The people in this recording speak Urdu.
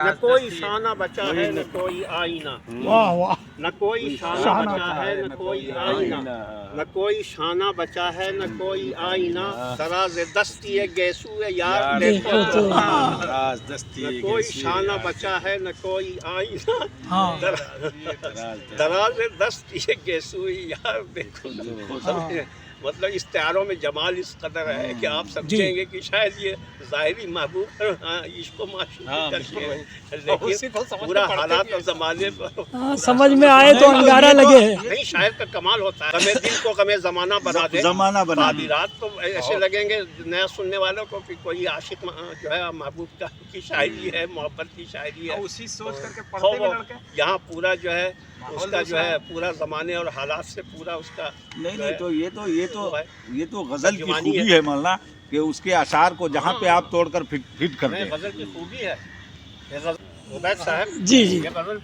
نہ کوئی شانہ بچا ہے نہ کوئی آئینہ، واہ واہ، نہ کوئی شانہ بچا ہے نہ کوئی آئینہ، نہ کوئی شانہ بچا ہے نہ کوئی آئینہ، دراز دستی گیسو یار دیکھو تو، نہ کوئی شانہ بچا ہے نہ کوئی آئینہ، ہاں دراز دستی گیسو یار دیکھو تو۔ مطلب استعاروں میں جمال اس قدر ہے کہ آپ سمجھیں گے کہ شاید یہ ظاہری محبوب عشق و معشوق کر کے، لیکن پورا حالات اور زمانے پر سمجھ میں آئے تو انگارہ لگے ہے۔ نہیں، شاعر کا کمال ہوتا ہے، غم دل کو غم زمانہ بنا دے، زمانہ بنا دے۔ تعبیرات تو ایسے لگیں گے نیا سننے والوں کو کہ کوئی عاشق جو ہے محبوب کی شاعری ہے، محبت کی شاعری ہے، اسی سوچ کر کے پڑھتے بھی لڑکے۔ یہاں پورا جو ہے اس کا جو ہے پورا زمانے اور حالات سے پورا اس کا نہیں تو یہ تو غزل کی خوبی ہے مولانا کہ اس کے اشعار کو جہاں پہ آپ توڑ کر فٹ کرتے ہیں۔ غزل کی خوبی ہے۔ عبید صاحب جی جی یہ غزل